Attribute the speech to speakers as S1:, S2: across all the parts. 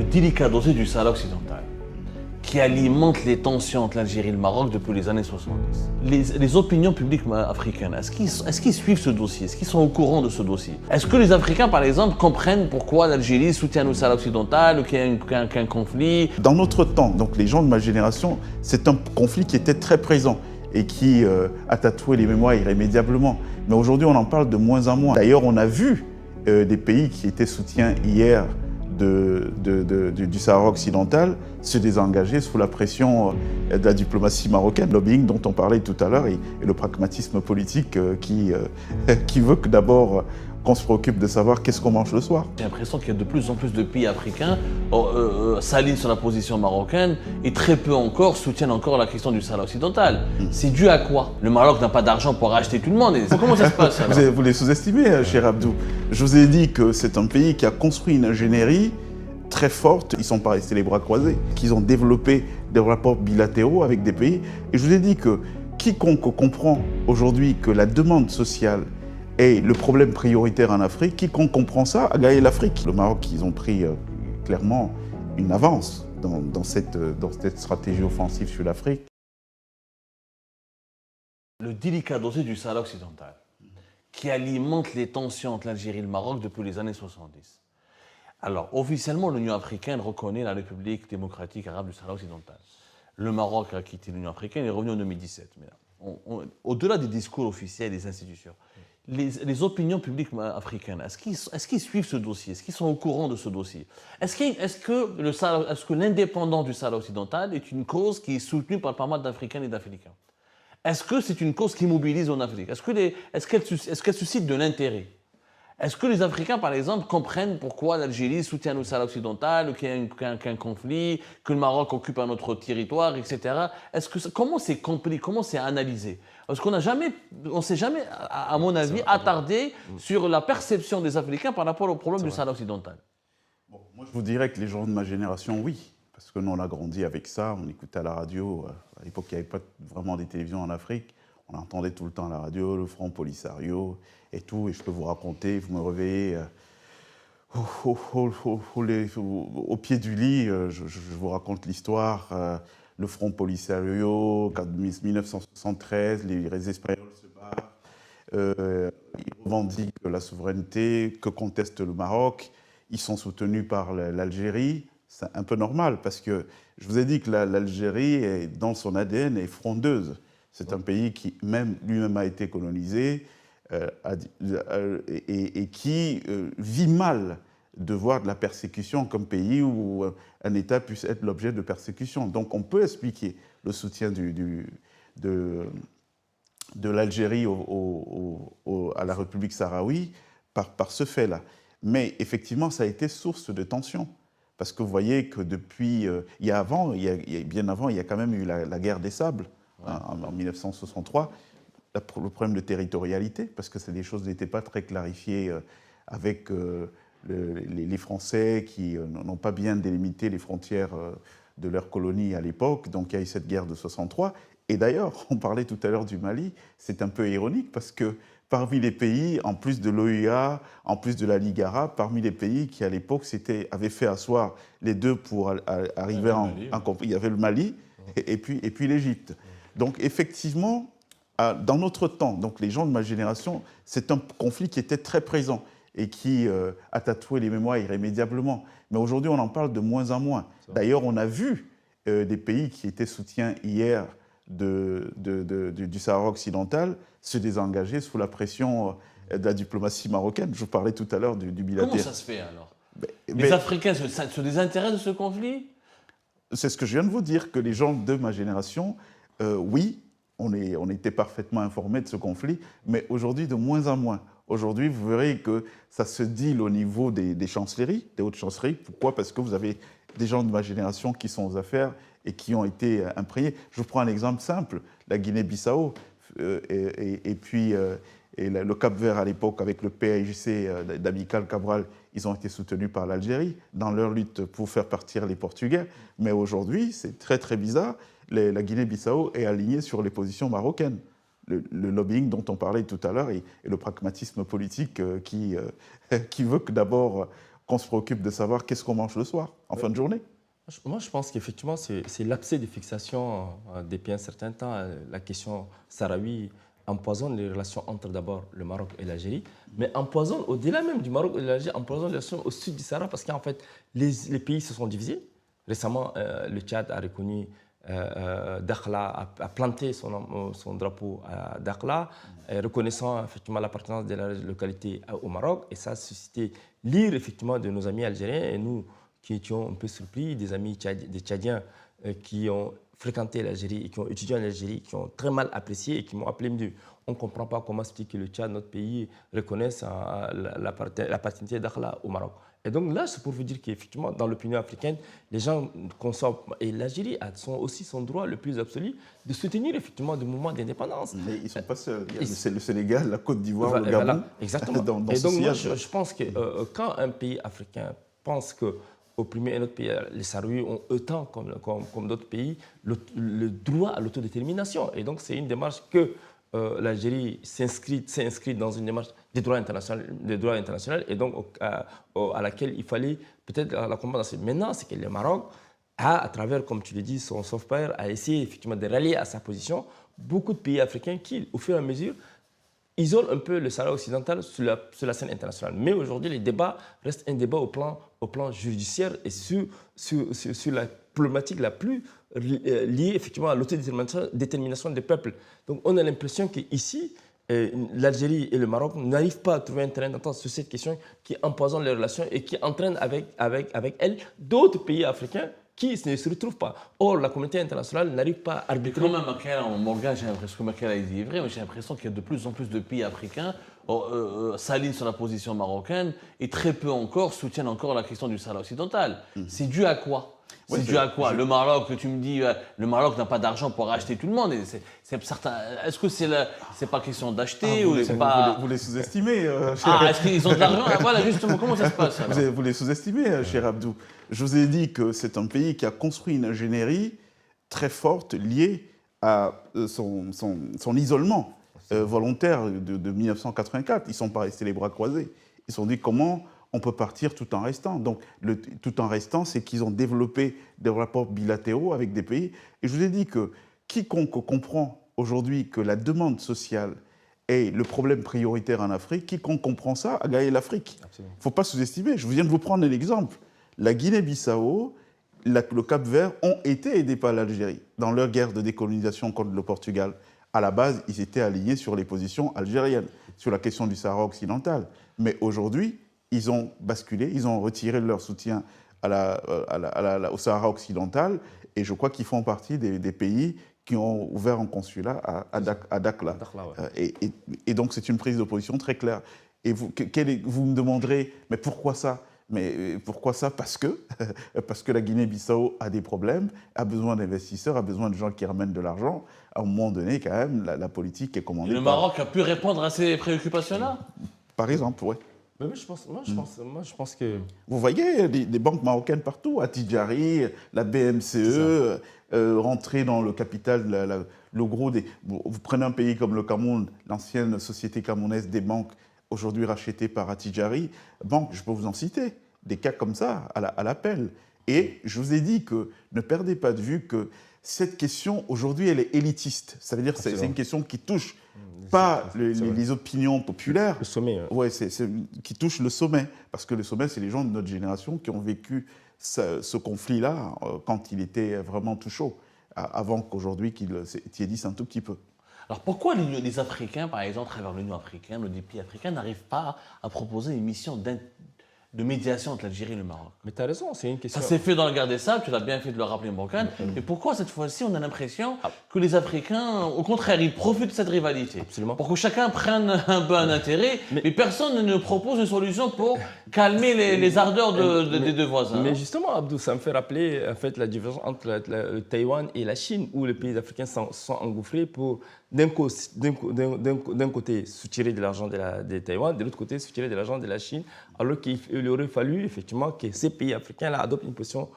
S1: délicat dossier du Sahara occidental, qui alimente les tensions entre l'Algérie et le Maroc depuis les années 70. Les opinions publiques africaines, est-ce qu'ils suivent ce dossier? Est-ce qu'ils sont au courant de ce dossier? Est-ce que les Africains, par exemple, comprennent pourquoi l'Algérie soutient le Sahara occidental ou qu'il y a un conflit?
S2: Dans notre temps, donc les gens de ma génération, c'est un conflit qui était très présent et qui a tatoué les mémoires irrémédiablement. Mais aujourd'hui, on en parle de moins en moins. D'ailleurs, on a vu des pays qui étaient soutiens hier du Sahara occidental se désengager sous la pression de la diplomatie marocaine, lobbying dont on parlait tout à l'heure et le pragmatisme politique qui veut que d'abord qu'on se préoccupe de savoir qu'est-ce qu'on mange le soir.
S1: J'ai l'impression qu'il y a de plus en plus de pays africains s'alignent sur la position marocaine et très peu encore soutiennent encore la question du Sahara occidental. C'est dû à quoi? Le Maroc n'a pas d'argent pour racheter tout le monde. Comment ça se passe alors?
S2: Vous les sous-estimez, cher Abdou. Je vous ai dit que c'est un pays qui a construit une ingénierie très forte. Ils ne sont pas restés les bras croisés, qu'ils ont développé des rapports bilatéraux avec des pays. Et je vous ai dit que quiconque comprend aujourd'hui que la demande sociale est le problème prioritaire en Afrique, quiconque comprend ça a gagné l'Afrique. Le Maroc, ils ont pris clairement une avance dans cette stratégie offensive sur l'Afrique.
S1: Le délicat dossier du Sahara occidental, qui alimente les tensions entre l'Algérie et le Maroc depuis les années 70. Alors, officiellement, l'Union africaine reconnaît la République démocratique arabe du Sahara occidental. Le Maroc a quitté l'Union africaine et est revenu en 2017. Mais au-delà des discours officiels des institutions, les opinions publiques africaines, est-ce qu'ils suivent ce dossier? Est-ce qu'ils sont au courant de ce dossier? Est-ce que l'indépendance du Sahara occidental est une cause qui est soutenue par pas mal d'Africains et d'Africains? Est-ce que c'est une cause qui mobilise en Afrique? Est-ce qu'elle suscite de l'intérêt? Est-ce que les Africains, par exemple, comprennent pourquoi l'Algérie soutient le Sahara occidental, qu'il y a un conflit, que le Maroc occupe un autre territoire, etc. Comment c'est compris, comment c'est analysé? Parce qu'on ne s'est jamais, à mon avis, attardé sur la perception des Africains par rapport au problème du Sahara occidental.
S2: Bon, moi, je vous dirais que les gens de ma génération, oui. Parce que nous, on a grandi avec ça, on écoutait à la radio. À l'époque, il n'y avait pas vraiment des télévisions en Afrique. On entendait tout le temps à la radio, le Front Polisario et tout. Et je peux vous raconter, vous me réveillez au pied du lit, je vous raconte l'histoire. Le Front Polisario, 1973, les Espagnols se battent. Ils revendiquent la souveraineté que conteste le Maroc. Ils sont soutenus par l'Algérie. C'est un peu normal parce que je vous ai dit que l'Algérie, dans son ADN, est frondeuse. C'est un pays qui lui-même a été colonisé et qui vit mal de voir de la persécution comme pays où un État puisse être l'objet de persécution. Donc on peut expliquer le soutien de l'Algérie à la République sahraoui par ce fait-là. Mais effectivement, ça a été source de tension. Parce que vous voyez que depuis, bien avant, il y a quand même eu la guerre des sables, ouais. En 1963, le problème de territorialité, parce que des choses n'étaient pas très clarifiées avec les Français qui n'ont pas bien délimité les frontières de leur colonie à l'époque. Donc il y a eu cette guerre de 63. Et d'ailleurs, on parlait tout à l'heure du Mali, c'est un peu ironique parce que parmi les pays, en plus de l'OUA, en plus de la Ligue arabe, parmi les pays qui, à l'époque, avaient fait asseoir les deux pour arriver en conflit, il y avait le Mali et puis l'Égypte. Donc, effectivement, dans notre temps, donc les gens de ma génération, c'est un conflit qui était très présent et qui a tatoué les mémoires irrémédiablement. Mais aujourd'hui, on en parle de moins en moins. D'ailleurs, on a vu des pays qui étaient soutiens hier du Sahara occidental se désengager sous la pression de la diplomatie marocaine. Je vous parlais tout à l'heure du bilatéral.
S1: Comment ça se fait alors? Les Africains se désintéressent de ce conflit?
S2: C'est ce que je viens de vous dire, que les gens de ma génération, oui, on était parfaitement informés de ce conflit, mais aujourd'hui de moins en moins. Aujourd'hui, vous verrez que ça se deal au niveau des chancelleries, des hautes chancelleries. Pourquoi? Parce que vous avez des gens de ma génération qui sont aux affaires et qui ont été imprégnés. Je vous prends un exemple simple, la Guinée-Bissau et le Cap-Vert à l'époque avec le PAIGC d'Amical Cabral, ils ont été soutenus par l'Algérie dans leur lutte pour faire partir les Portugais. Mais aujourd'hui, c'est très très bizarre, la Guinée-Bissau est alignée sur les positions marocaines. Le lobbying dont on parlait tout à l'heure et le pragmatisme politique qui veut que d'abord qu'on se préoccupe de savoir qu'est-ce qu'on mange le soir, en fin de journée.
S3: Moi, je pense qu'effectivement, c'est l'abcès de fixation depuis un certain temps. La question sahraoui empoisonne les relations entre d'abord le Maroc et l'Algérie, mais empoisonne, au-delà même du Maroc et de l'Algérie, empoisonne les relations au sud du Sahara parce qu'en fait, les pays se sont divisés. Récemment, le Tchad a reconnu Dakhla, a planté son drapeau à Dakhla, reconnaissant effectivement l'appartenance de la localité au Maroc, et ça a suscité l'ire effectivement de nos amis algériens, et nous qui étions un peu surpris, des amis des Tchadiens qui ont fréquenté l'Algérie et qui ont étudié en Algérie, qui ont très mal apprécié et qui m'ont appelé me dire on ne comprend pas comment expliquer que le Tchad, notre pays, reconnaisse l'appartenance d'Dakhla au Maroc. Et donc là, c'est pour vous dire qu'effectivement, dans l'opinion africaine, les gens consomment, et l'Algérie a aussi son droit le plus absolu de soutenir effectivement des mouvements d'indépendance.
S2: Mais ils ne sont pas seuls. Il y a le Sénégal, la Côte d'Ivoire, le Gabon.
S3: Voilà, exactement.
S2: Dans
S3: et donc moi,
S2: sillage.
S3: je pense que quand un pays africain pense que opprimer un autre pays, les Sahraouis ont autant, comme d'autres pays, le droit à l'autodétermination. Et donc c'est une démarche que l'Algérie s'est inscrite dans une démarche des droits internationaux, et donc à laquelle il fallait peut-être la combattre. Maintenant, c'est que le Maroc a, à travers, comme tu l'as dit, son soft power, a essayé effectivement de rallier à sa position beaucoup de pays africains qui, au fur et à mesure, isolent un peu le Sahara occidental sur la scène internationale. Mais aujourd'hui, les débats restent un débat au plan judiciaire et sur la problématique la plus liée effectivement à l'autodétermination des peuples. Donc on a l'impression qu'ici, l'Algérie et le Maroc n'arrivent pas à trouver un terrain d'entente sur cette question qui empoisonne les relations et qui entraîne avec elle d'autres pays africains qui ne se retrouvent pas. Or, la communauté internationale n'arrive pas à arbitrer.
S1: Mais quand même, Morgan, j'ai l'impression que Makel a dit vrai, mais j'ai l'impression qu'il y a de plus en plus de pays africains s'alignent sur la position marocaine et très peu encore soutiennent encore la question du Sahara occidental. C'est dû à quoi? C'est dû à quoi? Le Maroc, que tu me dis, le Maroc n'a pas d'argent pour racheter tout le monde. Est-ce que c'est pas question d'acheter ou c'est pas...
S2: Vous les sous-estimez,
S1: est-ce qu'ils ont de l'argent? Voilà, justement, comment ça se passe
S2: Vous les sous-estimez, cher Abdou. Je vous ai dit que c'est un pays qui a construit une ingénierie très forte liée à son isolement volontaire de 1984. Ils ne sont pas restés les bras croisés. Ils se sont dit comment on peut partir tout en restant. Donc, tout en restant, c'est qu'ils ont développé des rapports bilatéraux avec des pays. Et je vous ai dit que quiconque comprend aujourd'hui que la demande sociale est le problème prioritaire en Afrique, quiconque comprend ça a gagné l'Afrique. Il ne faut pas sous-estimer. Je viens de vous prendre un exemple. La Guinée-Bissau, le Cap-Vert ont été aidés par l'Algérie dans leur guerre de décolonisation contre le Portugal. À la base, ils étaient alignés sur les positions algériennes, sur la question du Sahara occidental. Mais aujourd'hui, ils ont basculé, ils ont retiré leur soutien au Sahara occidental, et je crois qu'ils font partie des pays qui ont ouvert un consulat à Dakhla. Et donc c'est une prise de position très claire. Et vous me demanderez, mais pourquoi ça? Mais pourquoi ça? Parce que la Guinée-Bissau a des problèmes, a besoin d'investisseurs, a besoin de gens qui ramènent de l'argent. À un moment donné, quand même, la politique est commandée.
S1: Et le Maroc a pu répondre à ces préoccupations-là?
S2: Par exemple, oui.
S3: Mais je pense que...
S2: Vous voyez des banques marocaines partout, à Tidjari, la BMCE, rentrer dans le capital, le gros des... Vous prenez un pays comme le Cameroun, l'ancienne société camerounaise des banques, aujourd'hui rachetée par Attijari, banque, je peux vous en citer, des cas comme ça à l'appel. Et je vous ai dit que ne perdez pas de vue que cette question, aujourd'hui, elle est élitiste. Ça veut dire que c'est une question qui touche pas les opinions populaires.
S3: Le sommet.
S2: Ouais, qui touche le sommet. Parce que le sommet, c'est les gens de notre génération qui ont vécu ce conflit-là quand il était vraiment tout chaud, avant qu'aujourd'hui qu'il tiédisse un tout petit peu.
S1: Alors pourquoi les Africains, par exemple, à travers l'Union africaine, le pays africain, n'arrivent pas à proposer une mission de médiation entre l'Algérie et le Maroc?
S3: Mais tu as raison, c'est une question...
S1: Ça s'est fait dans la guerre des sables, tu l'as bien fait de le rappeler, Morgan. Mais pourquoi cette fois-ci, on a l'impression que les Africains, au contraire, ils profitent de cette rivalité?
S3: Absolument.
S1: Pour que chacun prenne un peu un intérêt, mais personne ne propose une solution pour calmer les ardeurs des deux voisins.
S3: Mais justement, Abdou, ça me fait rappeler en fait, la différence entre le Taïwan et la Chine, où les pays africains sont engouffrés pour, d'un côté, soutirer de l'argent de Taïwan, de l'autre côté, soutirer de l'argent de la Chine, alors qu'il aurait fallu effectivement que ces pays africains-là adoptent une position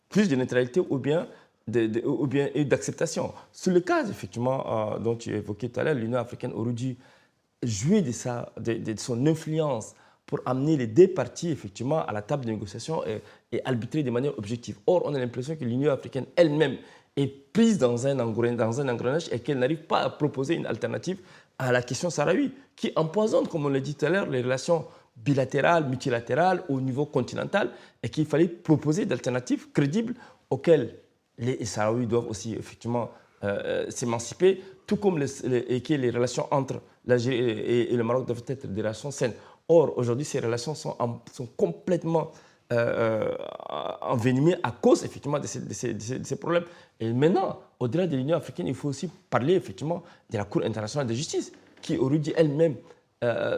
S3: plus de neutralité ou bien d'acceptation. Sur le cas, effectivement, dont tu évoquais tout à l'heure, l'Union africaine aurait dû jouer de son influence pour amener les deux parties effectivement à la table de négociation et arbitrer de manière objective. Or, on a l'impression que l'Union africaine elle-même est prise dans un engrenage et qu'elle n'arrive pas à proposer une alternative à la question sahraoui, qui empoisonne, comme on l'a dit tout à l'heure, les relations bilatérales, multilatérales au niveau continental, et qu'il fallait proposer d'alternatives crédibles auxquelles les Sahraouis doivent aussi effectivement s'émanciper, tout comme et que les relations entre l'Algérie et le Maroc doivent être des relations saines. Or, aujourd'hui, ces relations sont complètement envenimées à cause effectivement de ces problèmes. Et maintenant, au-delà de l'Union africaine, il faut aussi parler effectivement de la Cour internationale de justice, qui aurait dû elle-même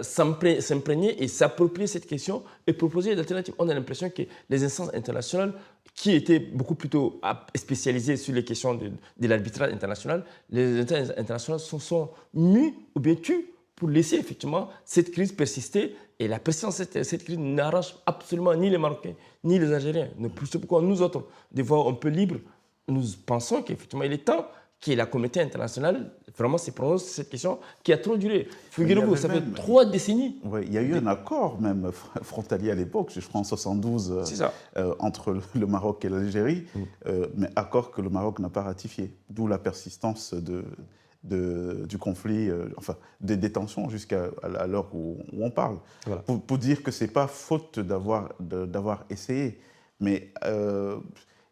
S3: s'imprégner et s'approprier cette question et proposer des alternatives. On a l'impression que les instances internationales, qui étaient beaucoup plutôt spécialisées sur les questions de l'arbitrage international, les instances internationales sont mues ou bien tues pour laisser effectivement cette crise persister. Et la persistance de cette crise n'arrange absolument ni les Marocains ni les Algériens. C'est pourquoi nous autres, des voix un peu libres, nous pensons qu'effectivement il est temps que la communauté internationale vraiment se prononce sur cette question qui a trop duré. Figurez-vous, ça fait 3 décennies.
S2: Oui, il y a eu un accord même frontalier à l'époque, je crois en 72, entre le Maroc et l'Algérie, mais accord que le Maroc n'a pas ratifié, d'où la persistance du conflit, enfin des détentions jusqu'à l'heure où on parle. Voilà. Pour dire que ce n'est pas faute d'avoir essayé, mais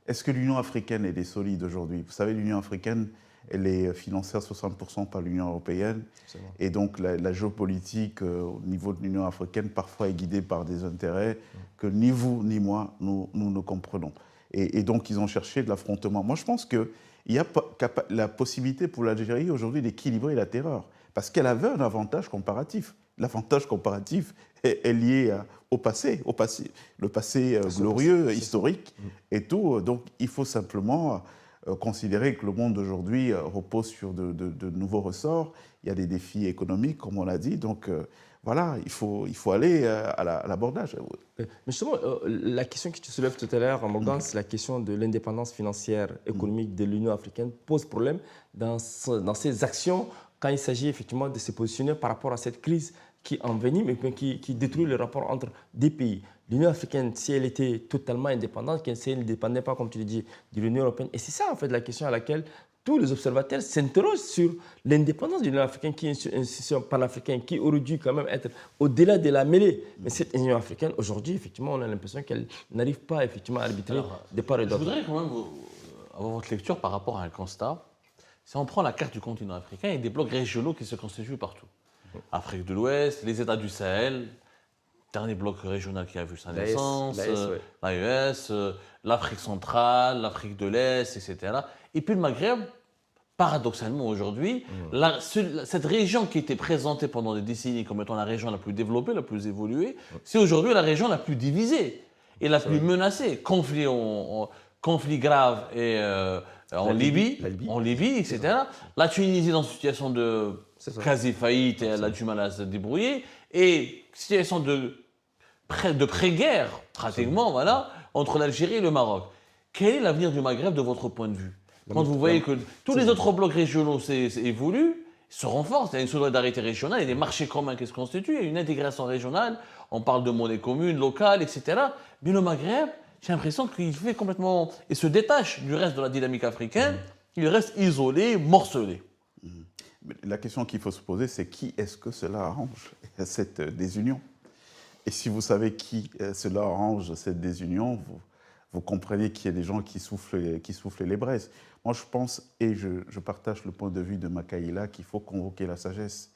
S2: est-ce que l'Union africaine est solide aujourd'hui? Vous savez, l'Union africaine, elle est financée à 60% par l'Union européenne. Et donc la géopolitique au niveau de l'Union africaine parfois est guidée par des intérêts que ni vous ni moi, nous ne comprenons. Et donc ils ont cherché de l'affrontement. Moi je pense qu'il y a la possibilité pour l'Algérie aujourd'hui d'équilibrer la terreur. Parce qu'elle avait un avantage comparatif. L'avantage comparatif est lié au passé, le passé glorieux, historique et tout. Donc il faut simplement considérer que le monde d'aujourd'hui repose sur de nouveaux ressorts. Il y a des défis économiques, comme on l'a dit. Donc voilà, il faut aller à l'abordage.
S3: Mais justement, la question que tu soulèves tout à l'heure, Morgan, c'est la question de l'indépendance financière, économique de l'Union africaine pose problème dans ses actions quand il s'agit effectivement de se positionner par rapport à cette crise qui envenime et qui détruit le rapport entre des pays. L'Union africaine, si elle était totalement indépendante, si elle ne dépendait pas, comme tu le dis, de l'Union européenne, et c'est ça en fait la question à laquelle tous les observateurs s'interrogent sur l'indépendance de l'Union africaine, qui est une institution panafricaine, qui aurait dû quand même être au-delà de la mêlée. Mais cette Union africaine, aujourd'hui, effectivement, on a l'impression qu'elle n'arrive pas effectivement à arbitrer de part et d'autre.
S1: Je voudrais quand même avoir votre lecture par rapport à un constat. Si on prend la carte du continent africain, il y a des blocs régionaux qui se constituent partout. Afrique de l'Ouest, les États du Sahel, dernier bloc régional qui a vu sa naissance, l'AES, l'Afrique centrale, l'Afrique de l'Est, etc. Et puis le Maghreb, paradoxalement aujourd'hui, cette région qui était présentée pendant des décennies comme étant la région la plus développée, la plus évoluée, c'est aujourd'hui la région la plus divisée et la plus menacée. Conflit grave et, en Libye, etc. La Tunisie dans une situation de quasi-faillite et elle a du mal à se débrouiller. Et situation de pré-guerre, pratiquement, voilà, entre l'Algérie et le Maroc. Quel est l'avenir du Maghreb de votre point de vue? Quand vous voyez que tous les autres blocs régionaux évoluent, se renforcent, il y a une solidarité régionale, il y a des marchés communs qui se constituent, il y a une intégration régionale, on parle de monnaie commune, locale, etc. Mais le Maghreb, j'ai l'impression qu'il fait complètement... et se détache du reste de la dynamique africaine, il reste isolé, morcelé.
S2: La question qu'il faut se poser, c'est qui est-ce que cela arrange, cette désunion? Et si vous savez qui cela arrange, cette désunion, vous comprenez qu'il y a des gens qui soufflent les braises. Moi, je pense, et je partage le point de vue de Makaïla, qu'il faut convoquer la sagesse.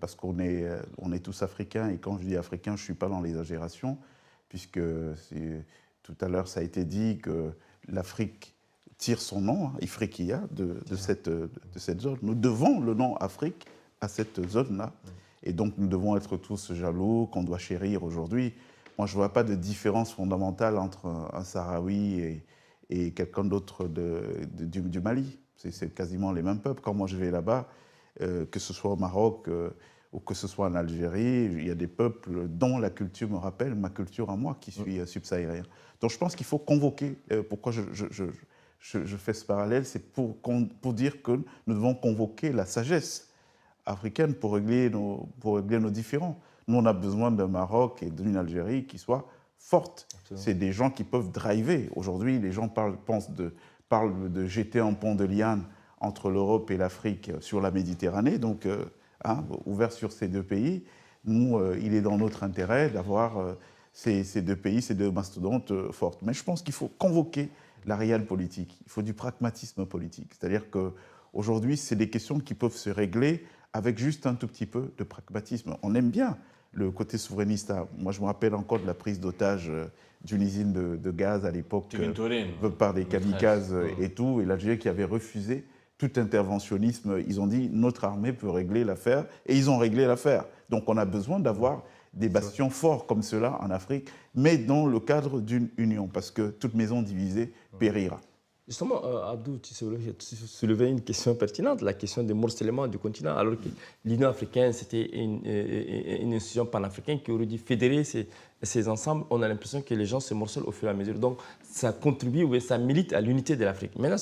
S2: Parce qu'on est tous africains, et quand je dis africain, je ne suis pas dans l'exagération, puisque tout à l'heure, ça a été dit que l'Afrique tire son nom, Ifriqiya, de cette zone. Nous devons le nom Afrique à cette zone-là. Et donc, nous devons être tous jaloux, qu'on doit chérir aujourd'hui. Moi, je ne vois pas de différence fondamentale entre un Sahraoui et quelqu'un d'autre du Mali. C'est quasiment les mêmes peuples. Quand moi, je vais là-bas, que ce soit au Maroc ou que ce soit en Algérie, il y a des peuples dont la culture me rappelle ma culture à moi, qui suis subsahérien. Donc, je pense qu'il faut convoquer. Pourquoi je fais ce parallèle, c'est pour dire que nous devons convoquer la sagesse africaine pour régler nos différends. Nous, on a besoin d'un Maroc et d'une Algérie qui soient fortes. C'est des gens qui peuvent driver. Aujourd'hui, les gens parlent de jeter un pont de liane entre l'Europe et l'Afrique sur la Méditerranée, donc ouvert sur ces deux pays. Nous, il est dans notre intérêt d'avoir ces deux pays, ces deux mastodontes fortes. Mais je pense qu'il faut convoquer la réelle politique. Il faut du pragmatisme politique. C'est-à-dire qu'aujourd'hui, c'est des questions qui peuvent se régler avec juste un tout petit peu de pragmatisme. On aime bien le côté souverainiste. Moi, je me rappelle encore de la prise d'otage d'une usine de gaz à l'époque par des kamikazes et tout, et l'Algérie qui avait refusé tout interventionnisme. Ils ont dit notre armée peut régler l'affaire, et ils ont réglé l'affaire. Donc on a besoin d'avoir des bastions forts comme cela en Afrique, mais dans le cadre d'une union, parce que toute maison divisée périra.
S3: Justement, Abdou, tu soulevais une question pertinente, la question du morcellement du continent, alors que l'Union africaine, c'était une institution panafricaine qui aurait dû fédérer ces ensembles. On a l'impression que les gens se morcellent au fur et à mesure. Donc, ça contribue, ou ça milite à l'unité de l'Afrique. Maintenant,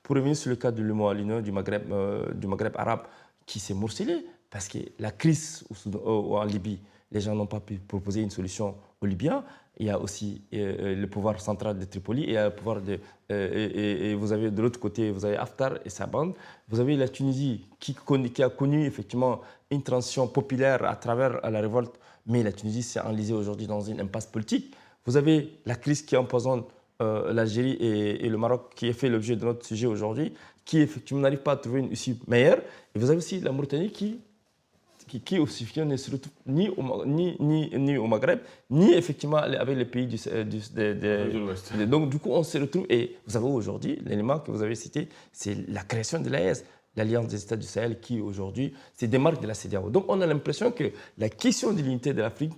S3: pour revenir sur le cas de l'Union du Maghreb arabe, qui s'est morcellé, parce que la crise en Libye, les gens n'ont pas pu proposer une solution aux Libyens. Il y a aussi le pouvoir central de Tripoli, et le pouvoir et vous avez de l'autre côté, vous avez Haftar et sa bande. Vous avez la Tunisie qui a connu effectivement une transition populaire à travers la révolte, mais la Tunisie s'est enlisée aujourd'hui dans une impasse politique. Vous avez la crise qui empoisonne l'Algérie et le Maroc, qui est fait l'objet de notre sujet aujourd'hui, qui effectivement n'arrive pas à trouver une issue meilleure. Et vous avez aussi la Mauritanie qui aussi ne se retrouve ni au Maghreb, ni effectivement avec les pays de l'Ouest. Donc du coup, on se retrouve, et vous avez aujourd'hui, l'élément que vous avez cité, c'est la création de l'AES, l'Alliance des États du Sahel, qui aujourd'hui, c'est des marques de la CEDEAO. Donc on a l'impression que la question de l'unité de l'Afrique,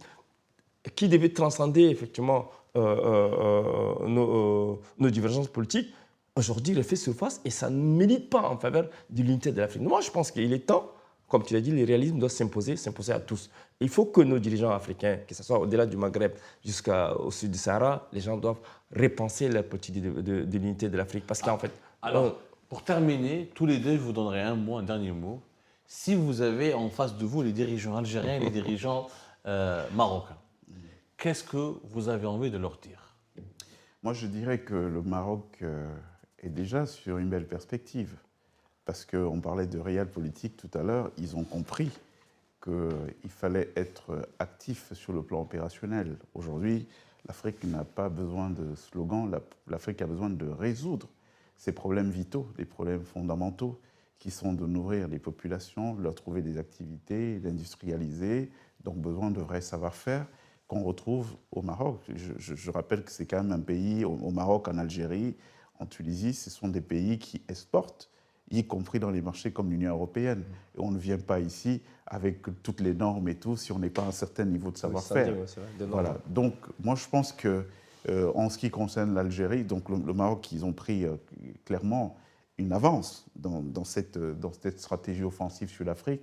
S3: qui devait transcender effectivement nos divergences politiques, aujourd'hui refait surface, et ça ne milite pas en faveur de l'unité de l'Afrique. Moi, je pense qu'il est temps, comme tu l'as dit, le réalisme doit s'imposer à tous. Il faut que nos dirigeants africains, que ce soit au-delà du Maghreb jusqu'au sud du Sahara, les gens doivent repenser la politique de l'unité de l'Afrique. Parce qu'en fait...
S1: Alors, pour terminer, tous les deux, je vous donnerai un dernier mot. Si vous avez en face de vous les dirigeants algériens et les dirigeants marocains, qu'est-ce que vous avez envie de leur dire?
S2: Moi, je dirais que le Maroc est déjà sur une belle perspective. Parce qu'on parlait de réel politique tout à l'heure, ils ont compris qu'il fallait être actif sur le plan opérationnel. Aujourd'hui, l'Afrique n'a pas besoin de slogans, l'Afrique a besoin de résoudre ses problèmes vitaux, les problèmes fondamentaux, qui sont de nourrir les populations, de leur trouver des activités, d'industrialiser, donc besoin de vrais savoir-faire qu'on retrouve au Maroc. Je rappelle que c'est quand même un pays, au Maroc, en Algérie, en Tunisie, ce sont des pays qui exportent, y compris dans les marchés comme l'Union européenne. Et on ne vient pas ici avec toutes les normes et tout si on n'est pas à un certain niveau de savoir-faire. Voilà. Donc, moi, je pense que en ce qui concerne l'Algérie, donc le Maroc, ils ont pris clairement une avance dans cette stratégie offensive sur l'Afrique.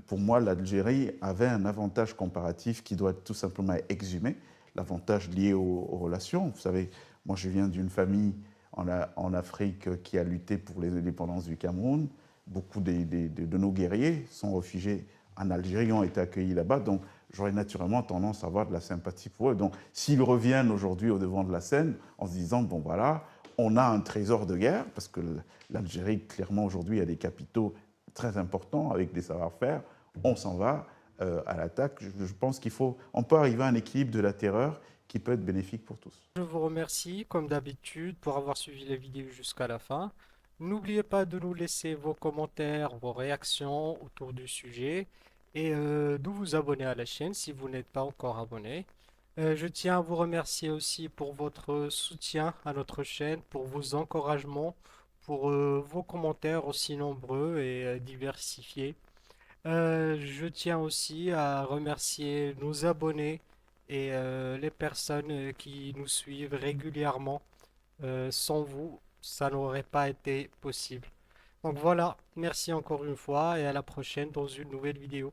S2: Pour moi, l'Algérie avait un avantage comparatif qui doit tout simplement être exhumé, l'avantage lié aux relations. Vous savez, moi, je viens d'une famille en Afrique qui a lutté pour l'indépendance du Cameroun. Beaucoup de nos guerriers sont réfugiés en Algérie, ont été accueillis là-bas. Donc, j'aurais naturellement tendance à avoir de la sympathie pour eux. Donc, s'ils reviennent aujourd'hui au devant de la scène en se disant, bon voilà, on a un trésor de guerre, parce que l'Algérie, clairement, aujourd'hui, a des capitaux très importants avec des savoir-faire, on s'en va à l'attaque. Je pense on peut arriver à un équilibre de la terreur qui peut être bénéfique pour tous.
S4: Je vous remercie, comme d'habitude, pour avoir suivi la vidéo jusqu'à la fin. N'oubliez pas de nous laisser vos commentaires, vos réactions autour du sujet et de vous abonner à la chaîne si vous n'êtes pas encore abonné. Je tiens à vous remercier aussi pour votre soutien à notre chaîne, pour vos encouragements, pour vos commentaires aussi nombreux et diversifiés. Je tiens aussi à remercier nos abonnés et les personnes qui nous suivent régulièrement. Sans vous, ça n'aurait pas été possible. Donc voilà, merci encore une fois et à la prochaine dans une nouvelle vidéo.